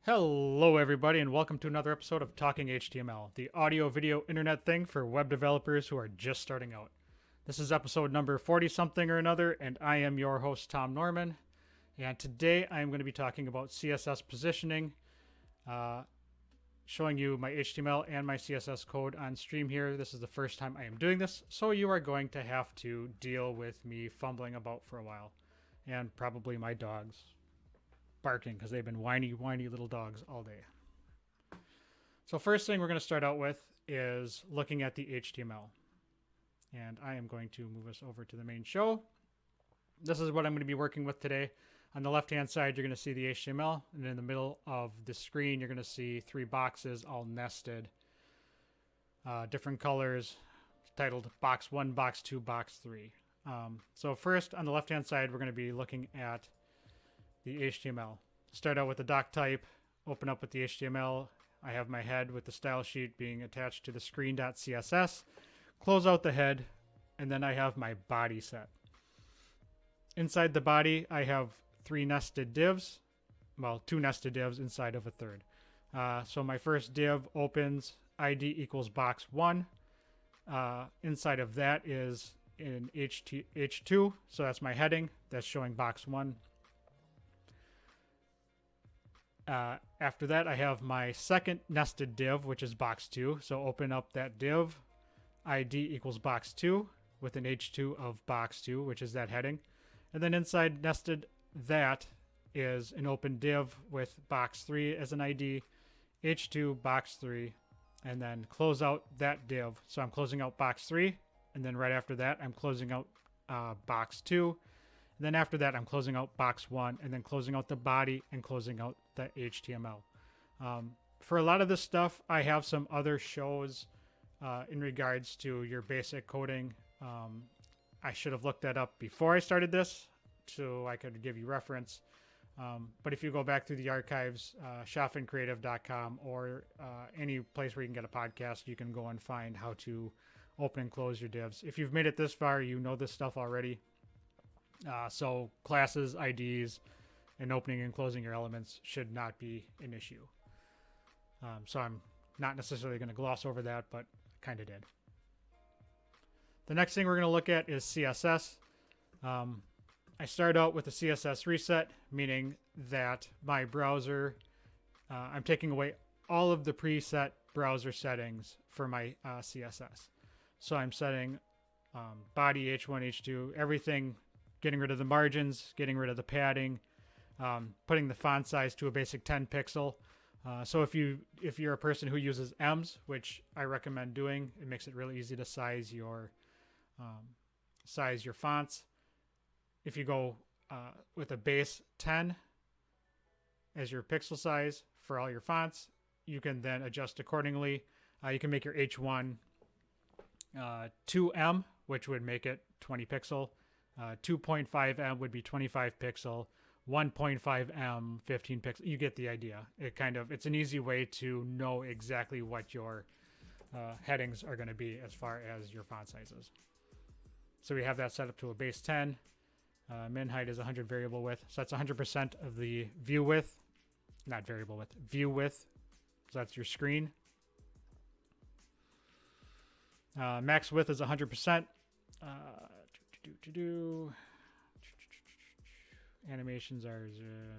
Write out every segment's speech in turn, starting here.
Hello, everybody, and welcome to another episode of Talking HTML, the audio video internet thing for web developers who are just starting out. This is episode number 40 something or another, and I am your host, Tom Norman. And today I am going to be talking about CSS positioning, showing you my HTML and my CSS code on stream here. This is the first time I am doing this, so you are going to have to deal with me fumbling about for a while, and probably my dogs barking because they've been whiny little dogs all day. So first thing we're going to start out with is looking at the HTML. And I am going to move us over to the main show. This is what I'm going to be working with today. On the left-hand side, you're going to see the HTML. And in the middle of the screen, you're going to see three boxes all nested. Different colors, titled Box 1, Box 2, Box 3. So first, on the left-hand side, we're going to be looking at the HTML. Start out with the doc type, open up with the HTML. I have my head with the style sheet being attached to the screen.css. Close out the head, and then I have my body set. Inside the body, I have three nested divs. Well, two nested divs inside of a third. So my first div opens ID equals box 1. Inside of that is in H2, so that's my heading. That's showing box 1. After that, I have my second nested div, which is box 2. So open up that div, ID equals box 2, with an H2 of box 2, which is that heading. And then inside nested that is an open div with box 3 as an ID, H2, box 3, and then close out that div. So I'm closing out box 3, and then right after that, I'm closing out box 2. And then after that, I'm closing out box 1, and then closing out the body and closing out the HTML. For a lot of this stuff, I have some other shows in regards to your basic coding. I should have looked that up before I started this so I could give you reference. But if you go back through the archives, shaffincreative.com or any place where you can get a podcast, you can go and find how to open and close your divs. If you've made it this far, you know this stuff already. So classes, IDs, and opening and closing your elements should not be an issue. So I'm not necessarily going to gloss over that, but kind of did. The next thing we're going to look at is CSS. I start out with a CSS reset, meaning that my browser, I'm taking away all of the preset browser settings for my CSS. So I'm setting body, H1, H2, everything, getting rid of the margins, getting rid of the padding, putting the font size to a basic 10 pixel. So if you're a person who uses M's, which I recommend doing, it makes it really easy to size your fonts. If you go with a base 10 as your pixel size for all your fonts, you can then adjust accordingly. You can make your H1 2M, which would make it 20 pixel. 2.5M would be 25 pixel. 1.5M 15 pixel. You get the idea. It's an easy way to know exactly what your headings are going to be as far as your font sizes. So we have that set up to a base 10. Min height is 100 variable width. So that's 100% of the view width, not variable width, view width. So that's your screen. Max width is 100%. Animations are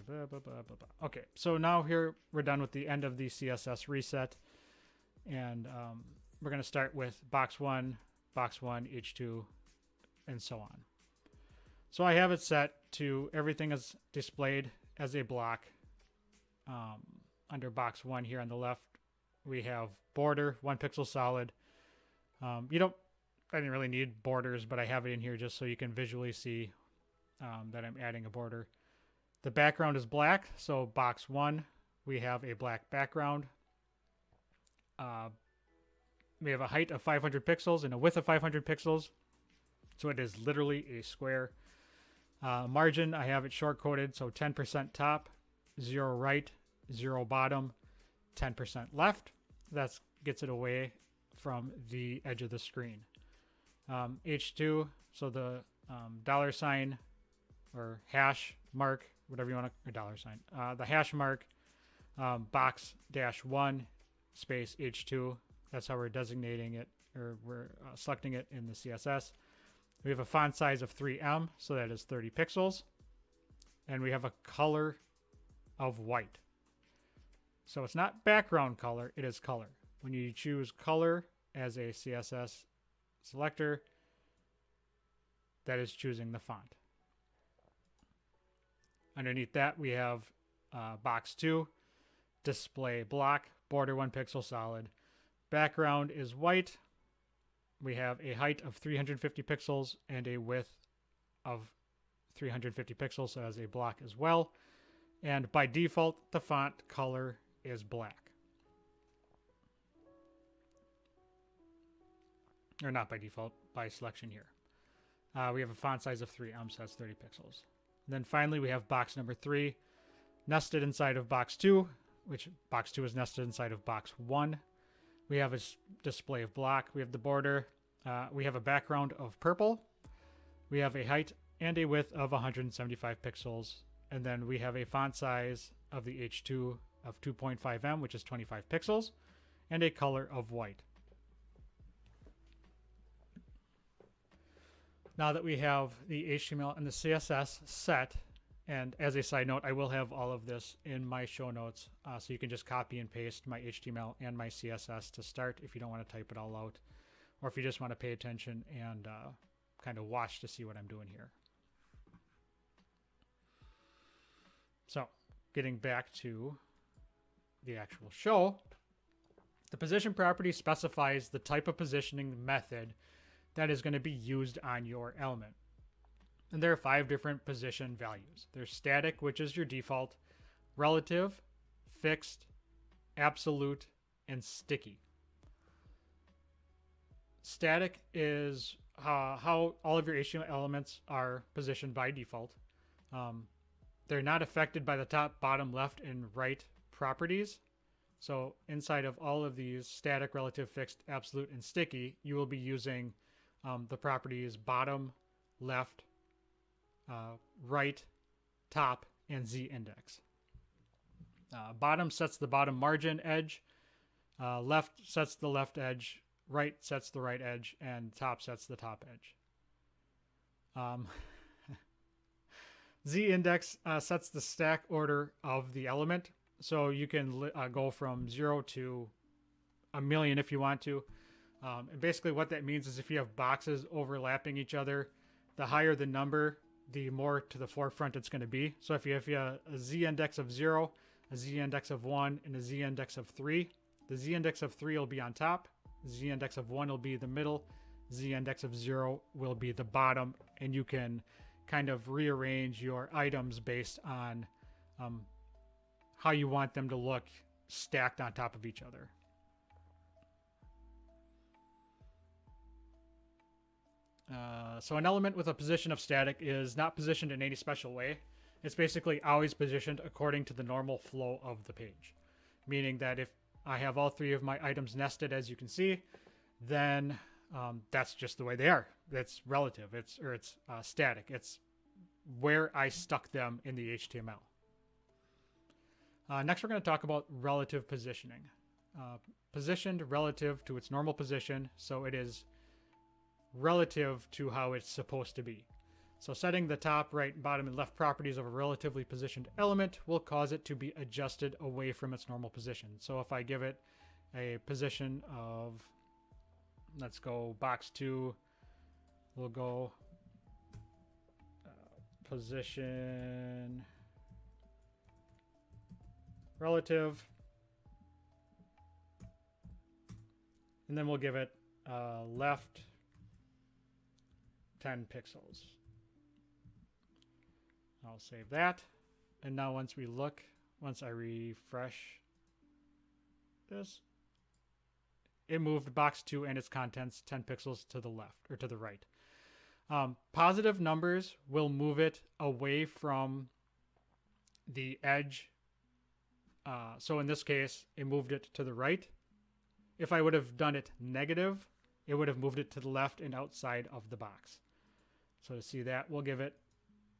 blah, blah, blah, blah, blah. Okay, so now here we're done with the end of the CSS reset, and we're going to start with box 1, H2, and so on. So I have it set to everything is displayed as a block. Under box 1 here on the left, we have border, 1 pixel solid. I didn't really need borders, but I have it in here just so you can visually see that I'm adding a border. The background is black, so box 1, we have a black background. We have a height of 500 pixels and a width of 500 pixels, so it is literally a square. Margin, I have it short-coded, so 10% top, 0 right, 0 bottom, 10% left. That gets it away from the edge of the screen. H2, so the $sign or hash mark, whatever you want to, or $sign. The hash mark box dash 1 space H2. That's how we're designating it, or we're selecting it in the CSS. We have a font size of 3M, so that is 30 pixels. And we have a color of white. So it's not background color, it is color. When you choose color as a CSS selector, that is choosing the font. Underneath that, we have box 2, display block, border 1 pixel solid. Background is white. We have a height of 350 pixels and a width of 350 pixels, so as a block as well. And by default, the font color is black. Or not by default, by selection here. We have a font size of 3M, so that's 30 pixels. And then finally, we have box number 3, nested inside of box 2, which box 2 is nested inside of box 1. We have a display of block. We have the border. We have a background of purple. We have a height and a width of 175 pixels. And then we have a font size of the H2 of 2.5M, which is 25 pixels, and a color of white. Now that we have the HTML and the CSS set, and as a side note, I will have all of this in my show notes, so you can just copy and paste my HTML and my CSS to start if you don't want to type it all out, or if you just want to pay attention and kind of watch to see what I'm doing here. So, getting back to the actual show, the position property specifies the type of positioning method that is going to be used on your element. And there are 5 different position values. There's static, which is your default, relative, fixed, absolute, and sticky. Static is how all of your HTML elements are positioned by default. They're not affected by the top, bottom, left, and right properties. So inside of all of these static, relative, fixed, absolute, and sticky, you will be using the properties bottom, left, right, top, and ZIndex. Bottom sets the bottom margin edge, left sets the left edge, right sets the right edge, and top sets the top edge. ZIndex sets the stack order of the element, so you can go from 0 to 1,000,000 if you want to. And basically what that means is if you have boxes overlapping each other, the higher the number, the more to the forefront it's going to be. So if you have a Z-index of 0, a Z-index of 1, and a Z-index of 3, the Z-index of 3 will be on top, Z-index of 1 will be the middle, Z-index of 0 will be the bottom, and you can kind of rearrange your items based on how you want them to look stacked on top of each other. So an element with a position of static is not positioned in any special way. It's basically always positioned according to the normal flow of the page. Meaning that if I have all 3 of my items nested, as you can see, then that's just the way they are. It's relative. It's static. It's where I stuck them in the HTML. Next, we're going to talk about relative positioning. Positioned relative to its normal position, so it is relative to how it's supposed to be. So setting the top, right, bottom, and left properties of a relatively positioned element will cause it to be adjusted away from its normal position. So if I give it a position of, let's go box 2, we'll go position relative, and then we'll give it left 10 pixels. I'll save that. And now once I refresh this, it moved box 2 and its contents 10 pixels to the left or to the right. Positive numbers will move it away from the edge. So in this case, it moved it to the right. If I would have done it negative, it would have moved it to the left and outside of the box. So to see that, we'll give it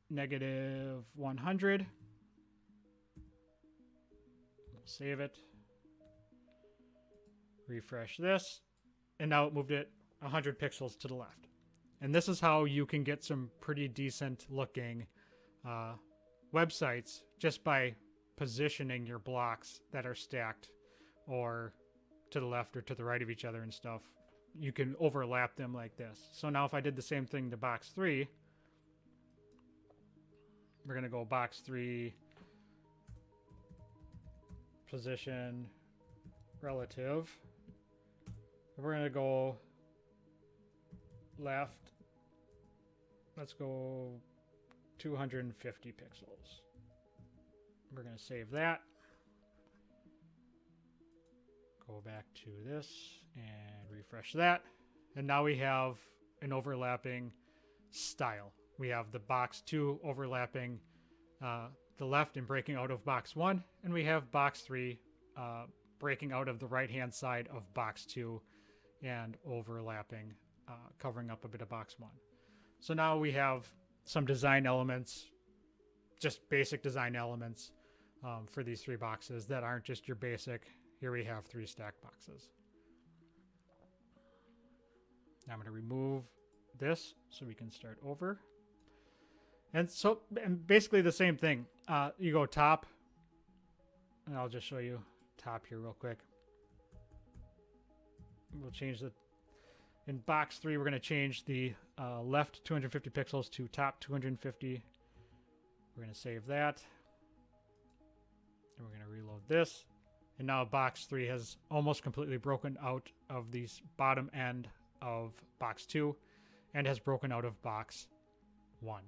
negative 100. Save it. Refresh this. And now it moved it 100 pixels to the left. And this is how you can get some pretty decent looking websites just by positioning your blocks that are stacked or to the left or to the right of each other and stuff. You can overlap them like this. So now if I did the same thing to box 3, we're going to go box 3, position, relative. We're going to go left. Let's go 250 pixels. We're going to save that. Go back to this and refresh that. And now we have an overlapping style. We have the box 2 overlapping the left and breaking out of box 1. And we have box 3 breaking out of the right-hand side of box 2 and overlapping, covering up a bit of box 1. So now we have some design elements, just basic design elements for these 3 boxes that aren't just your basic. Here we have 3 stack boxes. Now I'm going to remove this so we can start over. And basically the same thing. You go top, and I'll just show you top here real quick. We'll change the, in box 3, we're going to change the left 250 pixels to top 250. We're going to save that. And we're going to reload this. And now box 3 has almost completely broken out of the bottom end of box 2 and has broken out of box 1.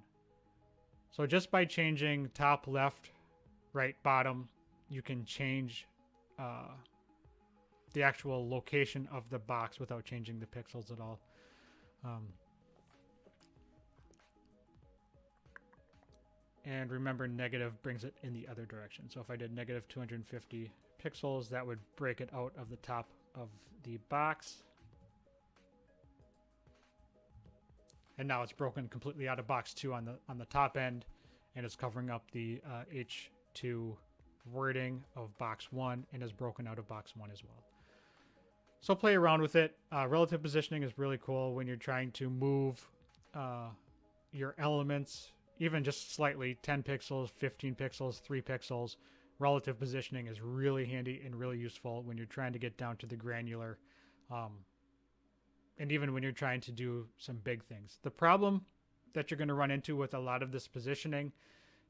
So just by changing top, left, right, bottom, you can change the actual location of the box without changing the pixels at all. And remember, negative brings it in the other direction. So if I did negative 250 pixels, that would break it out of the top of the box. And now it's broken completely out of box 2 on the top end, and it's covering up the H2 wording of box 1 and is broken out of box 1 as well. So play around with it. Relative positioning is really cool when you're trying to move your elements, even just slightly, 10 pixels, 15 pixels, 3 pixels. Relative positioning is really handy and really useful when you're trying to get down to the granular, and even when you're trying to do some big things. The problem that you're going to run into with a lot of this positioning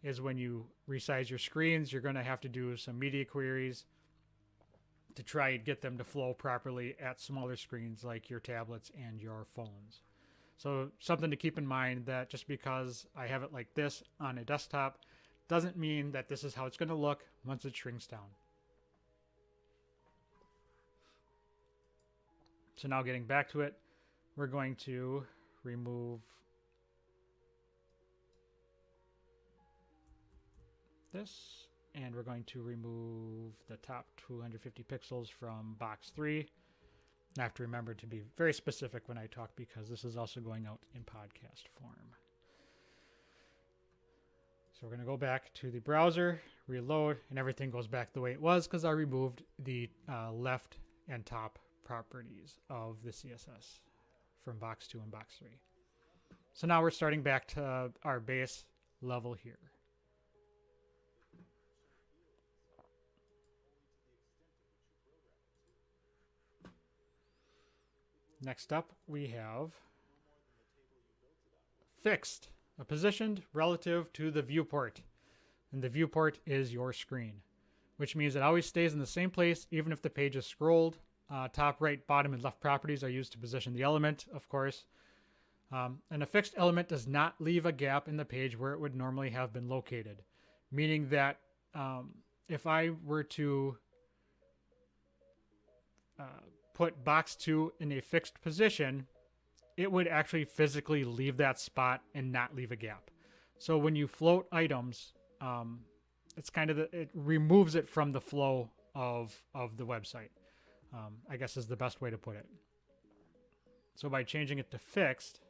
is when you resize your screens, you're going to have to do some media queries to try and get them to flow properly at smaller screens like your tablets and your phones. So something to keep in mind, that just because I have it like this on a desktop doesn't mean that this is how it's going to look once it shrinks down. So now getting back to it, we're going to remove this, and we're going to remove the top 250 pixels from box 3. I have to remember to be very specific when I talk because this is also going out in podcast form. So we're going to go back to the browser, reload, and everything goes back the way it was because I removed the left and top properties of the CSS from box 2 and box 3. So now we're starting back to our base level here. Next up, we have fixed, positioned relative to the viewport. And the viewport is your screen, which means it always stays in the same place even if the page is scrolled. Top, right, bottom, and left properties are used to position the element, of course. And a fixed element does not leave a gap in the page where it would normally have been located, meaning that if I were to put box 2 in a fixed position, it would actually physically leave that spot and not leave a gap. So when you float items, it's kind of it removes it from the flow of the website. I guess is the best way to put it. So by changing it to fixed,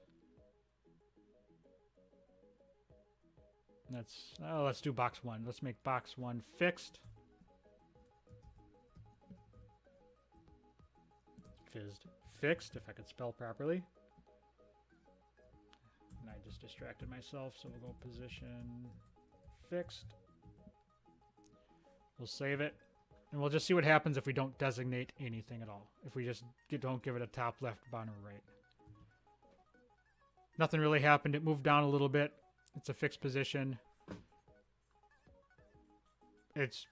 let's do box 1. Let's make box 1 fixed. is fixed, if I could spell properly. And I just distracted myself, so we'll go position fixed. We'll save it, and we'll just see what happens if we don't designate anything at all. If we just don't give it a top, left, bottom, or right. Nothing really happened. It moved down a little bit. It's a fixed position. It's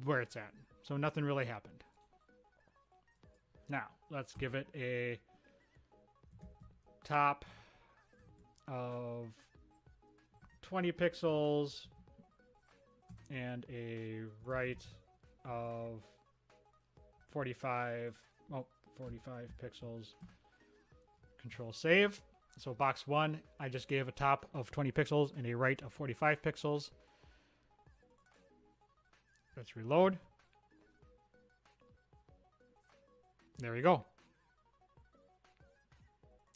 where it's at. So nothing really happened. Now, let's give it a top of 20 pixels and a right of 45 pixels. Control save. So box 1, I just gave a top of 20 pixels and a right of 45 pixels. Let's reload. There we go.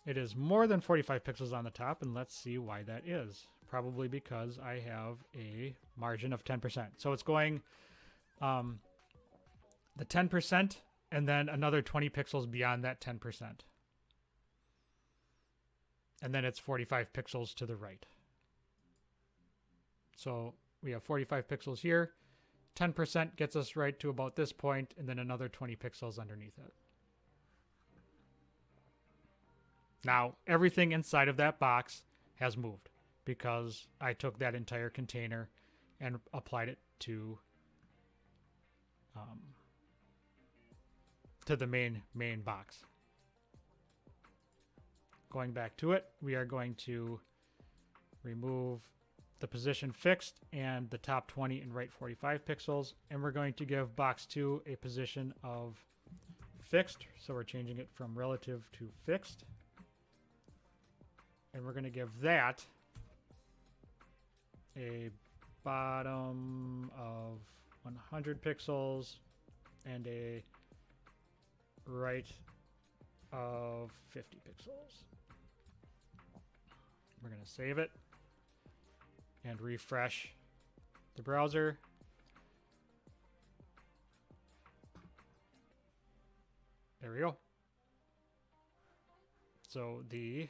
It is more than 45 pixels on the top, and let's see why that is. Probably because I have a margin of 10%. So it's going the 10% and then another 20 pixels beyond that 10%. And then it's 45 pixels to the right. So we have 45 pixels here. 10% gets us right to about this point, and then another 20 pixels underneath it. Now, everything inside of that box has moved because I took that entire container and applied it to the main box. Going back to it, we are going to remove the position fixed and the top 20 and right 45 pixels, and we're going to give box 2 a position of fixed. So we're changing it from relative to fixed. And we're going to give that a bottom of 100 pixels and a right of 50 pixels. We're going to save it and refresh the browser. There we go. So the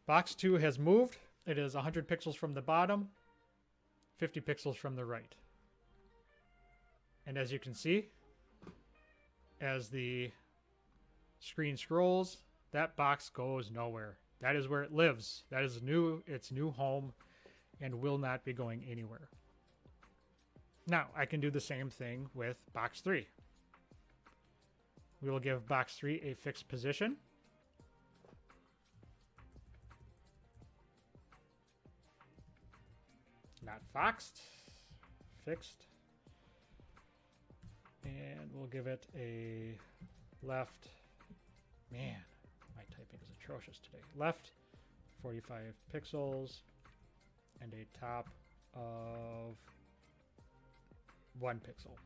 box 2 has moved. It is 100 pixels from the bottom, 50 pixels from the right. And as you can see, as the screen scrolls, that box goes nowhere. That is where it lives. That is its new home and will not be going anywhere. Now, I can do the same thing with box 3. We will give box 3 a fixed position. Not foxed, fixed. And we'll give it a left. Man, my typing is atrocious today. Left, 45 pixels, and a top of 1 pixel.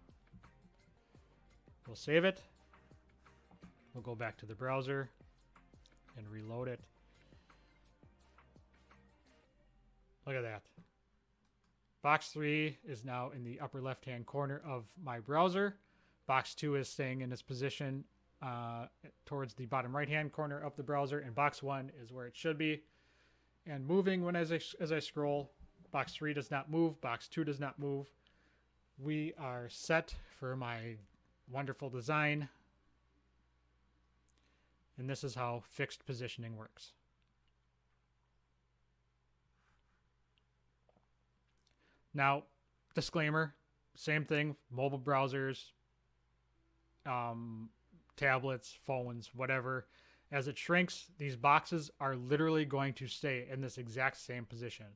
We'll save it. We'll go back to the browser and reload it. Look at that. Box 3 is now in the upper left-hand corner of my browser. Box 2 is staying in its position towards the bottom right-hand corner of the browser, and box 1 is where it should be and moving when as I scroll. Box 3 does not move. Box 2 does not move. We are set for my wonderful design, and this is how fixed positioning works. Now, disclaimer, same thing, mobile browsers, tablets, phones, whatever. As it shrinks, these boxes are literally going to stay in this exact same position.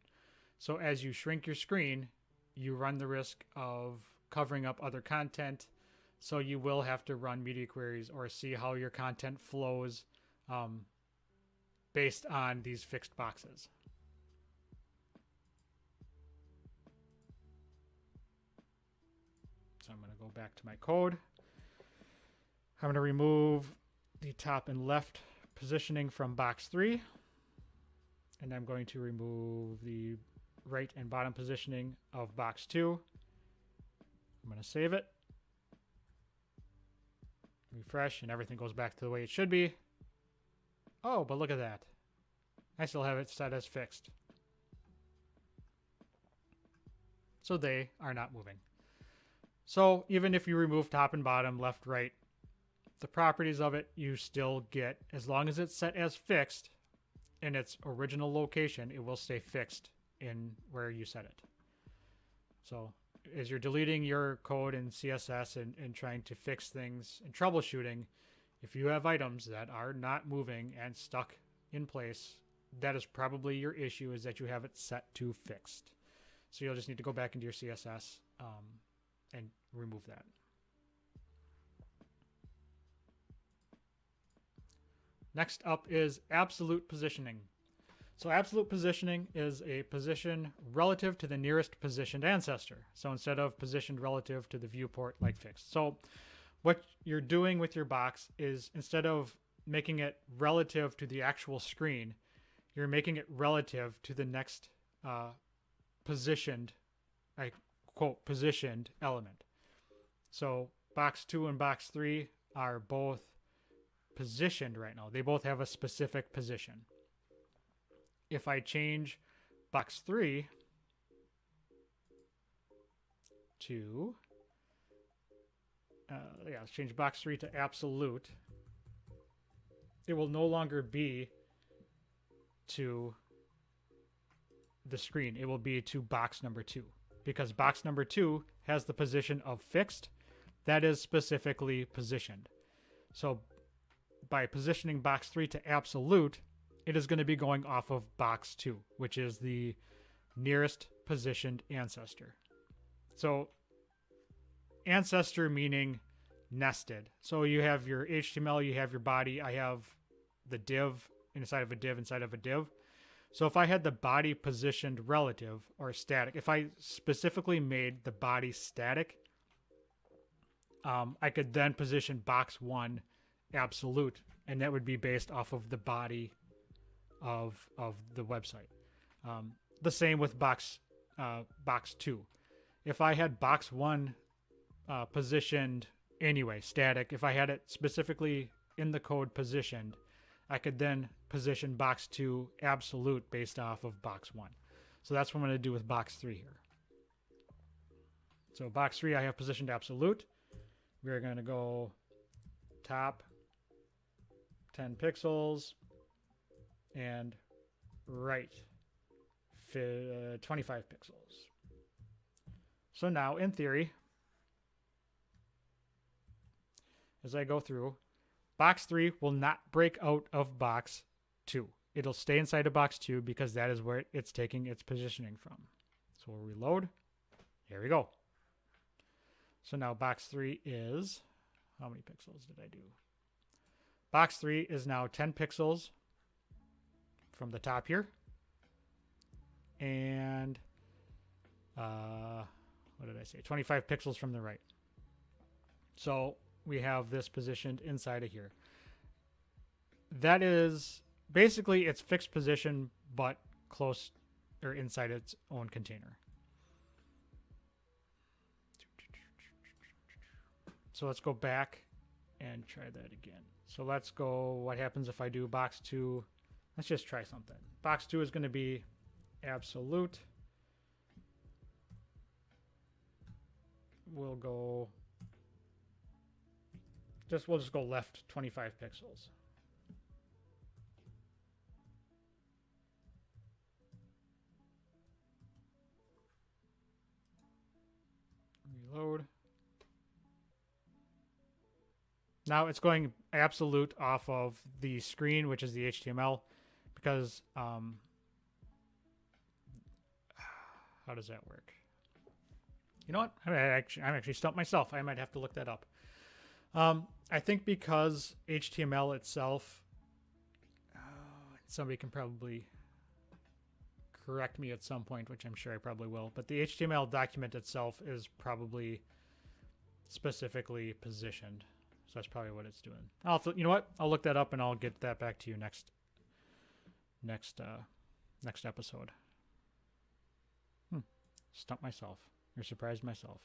So as you shrink your screen, you run the risk of covering up other content. So you will have to run media queries or see how your content flows based on these fixed boxes. So I'm going to go back to my code. I'm going to remove the top and left positioning from box 3. And I'm going to remove the right and bottom positioning of box 2. I'm going to save it. Refresh, and everything goes back to the way it should be. Oh, but look at that. I still have it set as fixed. So they are not moving. So even if you remove top and bottom, left, right, the properties of it you still get, as long as it's set as fixed in its original location, it will stay fixed in where you set it. So as you're deleting your code in CSS and trying to fix things and troubleshooting, if you have items that are not moving and stuck in place, that is probably your issue, is that you have it set to fixed. So you'll just need to go back into your CSS and remove that. Next up is absolute positioning. So absolute positioning is a position relative to the nearest positioned ancestor. So instead of positioned relative to the viewport like fixed. So what you're doing with your box is, instead of making it relative to the actual screen, you're making it relative to the next positioned, I quote, positioned element. So box 2 and box 3 are both positioned right now. They both have a specific position. If I change box 3 to, let's change box 3 to absolute, it will no longer be to the screen. It will be to box number 2, because box number 2 has the position of fixed that is specifically positioned. So by positioning box 3 to absolute, it is going to be going off of box 2, which is the nearest positioned ancestor. So ancestor meaning nested. So you have your HTML, you have your body, I have the div inside of a div inside of a div. So if I had the body positioned relative or static, if I specifically made the body static, I could then position box 1 absolute, and that would be based off of the body of the website. The same with box 2. If I had box 1 positioned anyway, static, if I had it specifically in the code positioned, I could then position box 2 absolute based off of box 1. So that's what I'm going to do with box 3 here. So box 3 I have positioned absolute. We're going to go top 10 pixels and right 25 pixels. So now, in theory, as I go through, box 3 will not break out of box 2. It'll stay inside of box 2 because that is where it's taking its positioning from. So we'll reload. Here we go. So now box 3 is, how many pixels did I do? Box 3 is now 10 pixels from the top here. And, what did I say? 25 pixels from the right. So we have this positioned inside of here. That is basically its fixed position, but close or inside its own container. So let's go back and try that again. So let's go, what happens if I do box 2? Let's just try something. Box 2 is going to be absolute. We'll just go left 25 pixels. Reload. Now it's going absolute off of the screen, which is the HTML, because how does that work? You know what? I'm actually stumped myself. I might have to look that up. I think because HTML itself, somebody can probably correct me at some point, which I'm sure I probably will, but the HTML document itself is probably specifically positioned. So that's probably what it's doing. You know what? I'll look that up and I'll get that back to you next episode. Stumped myself. Or surprised myself.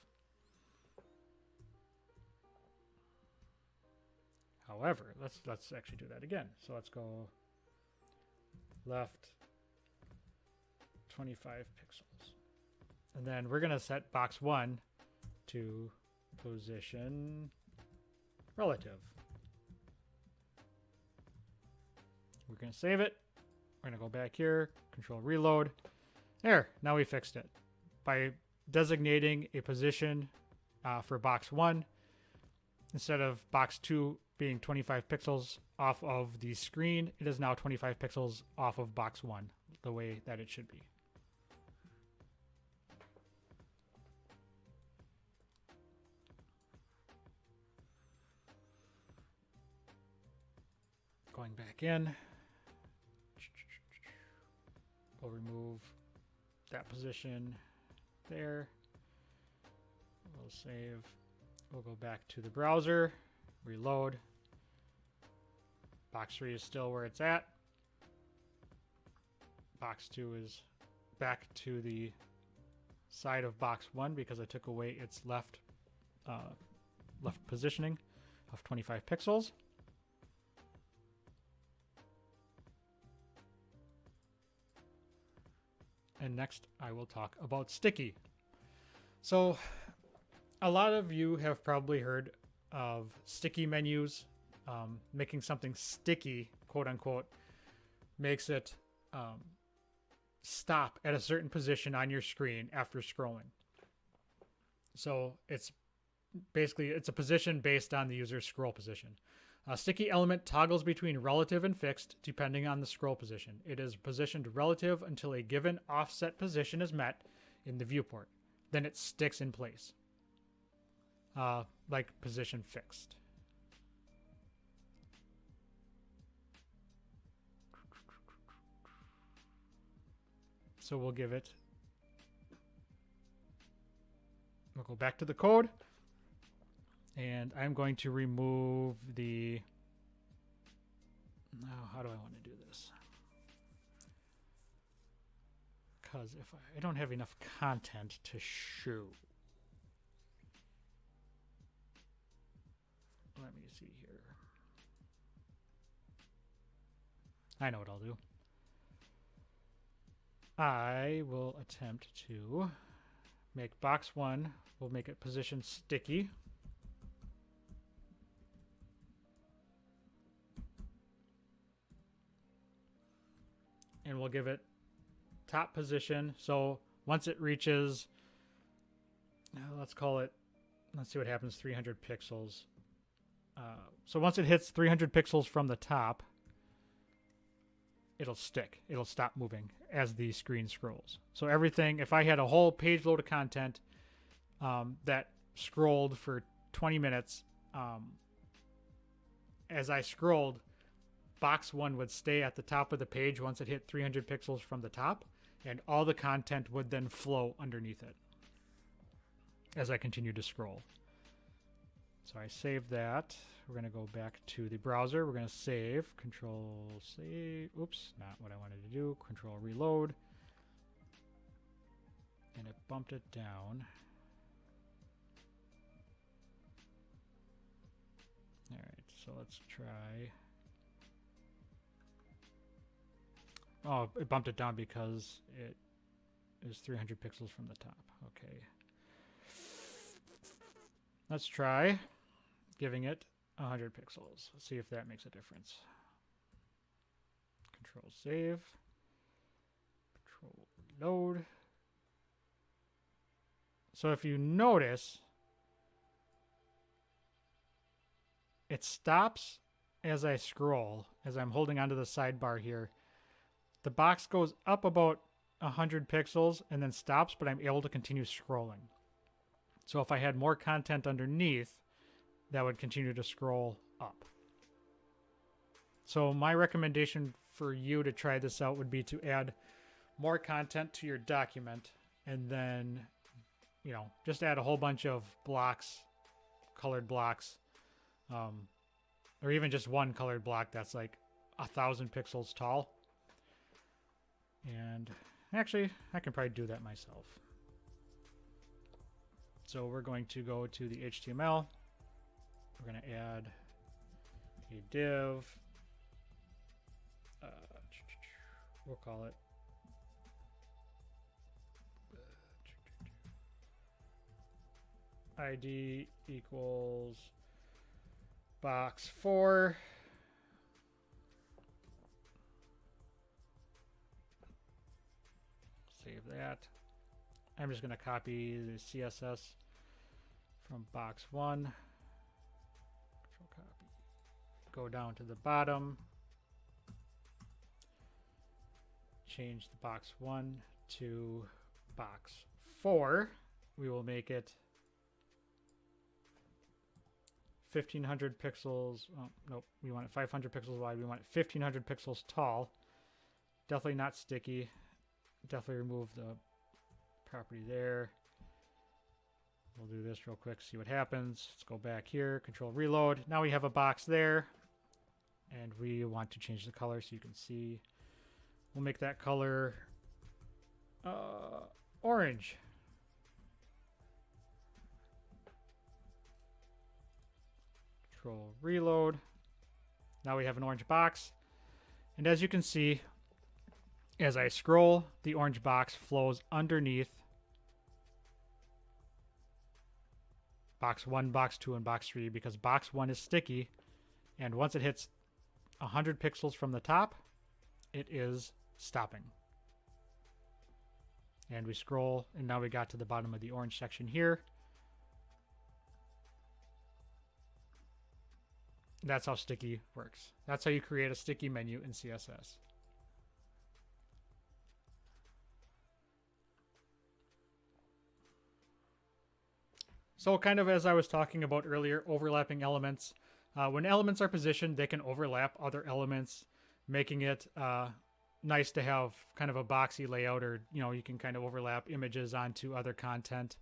However, let's actually do that again. So let's go left 25 pixels. And then we're going to set box 1 to position relative. We're going to save it. We're going to go back here, control reload. There, now we fixed it. By designating a position for box 1, instead of box 2 being 25 pixels off of the screen, it is now 25 pixels off of box 1, the way that it should be. Going back in, we'll remove that position there. We'll save. We'll go back to the browser, reload. Box 3 is still where it's at. Box 2 is back to the side of box 1 because I took away its left positioning of 25 pixels. And next, I will talk about sticky. So, a lot of you have probably heard of sticky menus. Making something sticky, quote unquote, makes it stop at a certain position on your screen after scrolling. So, it's basically, it's a position based on the user's scroll position. A sticky element toggles between relative and fixed depending on the scroll position. It is positioned relative until a given offset position is met in the viewport. Then it sticks in place, like position fixed. So we'll give it, we'll go back to the code. And I'm going to remove the, now how do I want to do this? Because if I don't have enough content to show. Let me see here. I know what I'll do. I will attempt to make box 1, we'll make it position sticky. And we'll give it top position. So once it reaches, let's call it, let's see what happens, 300 pixels. So once it hits 300 pixels from the top, it'll stick. It'll stop moving as the screen scrolls. So everything, if I had a whole page load of content that scrolled for 20 minutes, as I scrolled, box 1 would stay at the top of the page once it hit 300 pixels from the top, and all the content would then flow underneath it as I continue to scroll. So I saved that. We're going to go back to the browser. We're going to save, control save. Oops, not what I wanted to do. Control reload. And it bumped it down. All right, so let's try. Oh, it bumped it down because it is 300 pixels from the top. Okay. Let's try giving it 100 pixels. Let's see if that makes a difference. Control save. Control load. So if you notice, it stops as I scroll, as I'm holding onto the sidebar here. The box goes up about 100 pixels and then stops, but I'm able to continue scrolling. So if I had more content underneath, that would continue to scroll up. So my recommendation for you to try this out would be to add more content to your document and then, you know, just add a whole bunch of blocks, colored blocks, or even just one colored block that's like 1,000 pixels tall. And actually, I can probably do that myself. So we're going to go to the HTML. We're going to add a div. We'll call it ID equals box 4. Save that. I'm just going to copy the CSS from box 1. Control copy. Go down to the bottom. Change the box 1 to box 4. We will make it 1500 pixels. Oh, nope. We want it 500 pixels wide. We want it 1500 pixels tall. Definitely not sticky. Definitely remove the property there. We'll do this real quick, see what happens. Let's go back here, control reload. Now we have a box there, and we want to change the color so you can see. We'll make that color orange. Control reload. Now we have an orange box. And as you can see, as I scroll, the orange box flows underneath box 1, box 2, and box 3 because box 1 is sticky. And once it hits 100 pixels from the top, it is stopping. And we scroll, and now we got to the bottom of the orange section here. That's how sticky works. That's how you create a sticky menu in CSS. So kind of as I was talking about earlier, overlapping elements. When elements are positioned, they can overlap other elements, making it nice to have kind of a boxy layout, or you can kind of overlap images onto other content.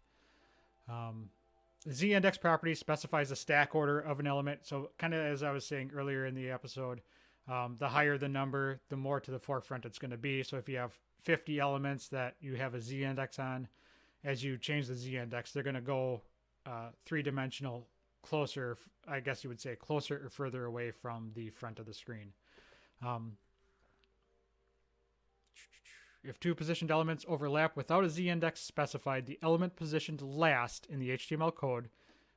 ZIndex property specifies a stack order of an element. So kind of as I was saying earlier in the episode, the higher the number, the more to the forefront it's going to be. So if you have 50 elements that you have a ZIndex on, as you change the ZIndex, they're going to go three-dimensional closer, I guess you would say closer or further away from the front of the screen. If two positioned elements overlap without a ZIndex specified, the element positioned last in the HTML code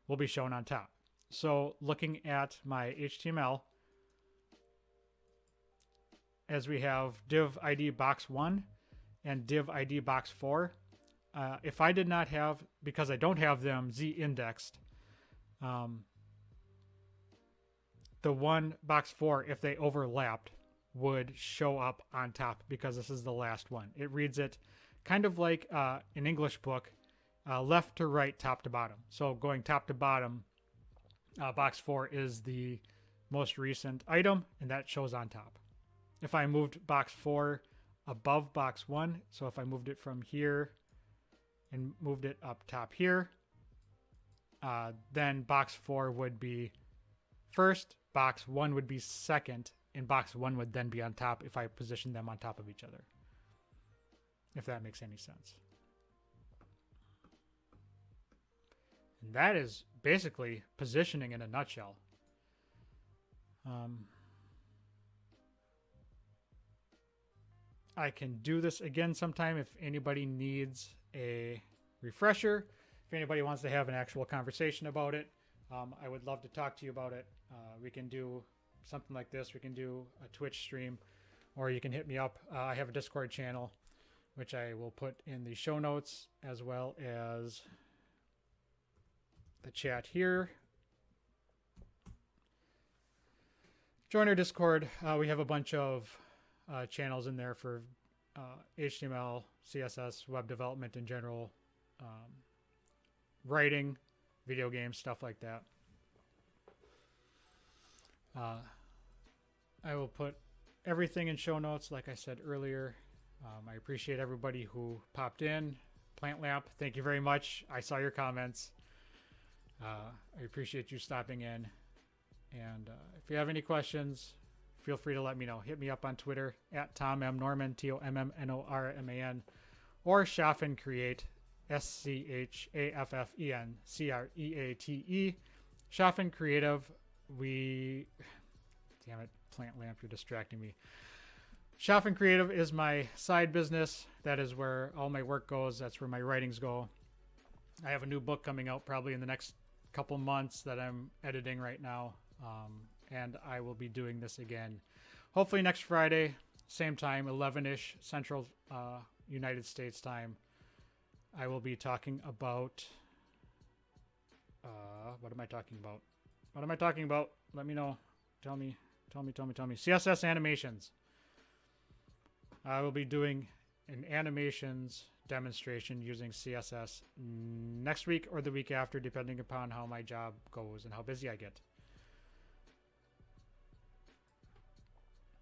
will be shown on top. So looking at my HTML, as we have div ID box 1 and div ID box 4, if I did not have, because I don't have them Z-indexed, the one box 4, if they overlapped, would show up on top because this is the last one. It reads it kind of like an English book, left to right, top to bottom. So going top to bottom, box 4 is the most recent item, and that shows on top. If I moved box 4 above box 1, so if I moved it from here and moved it up top here, then box 4 would be first, box 1 would be second, and box 1 would then be on top if I position them on top of each other. If that makes any sense. And that is basically positioning in a nutshell. I can do this again sometime if anybody needs a refresher. If anybody wants to have an actual conversation about it, I would love to talk to you about it. We can do something like this. We can do a Twitch stream, or you can hit me up. I have a Discord channel, which I will put in the show notes, as well as the chat here. Join our Discord. We have a bunch of channels in there for HTML, CSS, web development in general, writing, video games, stuff like that. I will put everything in show notes, like I said earlier. I appreciate everybody who popped in. Plant Lamp, thank you very much. I saw your comments. I appreciate you stopping in. And if you have any questions, feel free to let me know. Hit me up on Twitter at Tom M. Norman, TOMMNORMAN, or Schaffen Create, SCHAFFEN CREATE. Schaffen Creative. Damn it, plant lamp, you're distracting me. Shopping Creative is my side business. That is where all my work goes. That's where my writings go. I have a new book coming out probably in the next couple months that I'm editing right now. And I will be doing this again. Hopefully next Friday, same time, 11-ish Central United States time. I will be talking about... what am I talking about? What am I talking about? Let me know. Tell me. CSS animations. I will be doing an animations demonstration using CSS next week or the week after, depending upon how my job goes and how busy I get.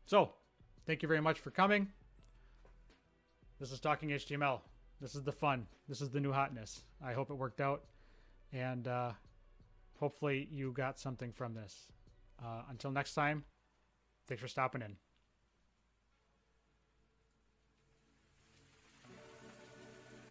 So, thank you very much for coming. This is Talking HTML. This is the fun. This is the new hotness. I hope it worked out. And hopefully you got something from this. Until next time, thanks for stopping in.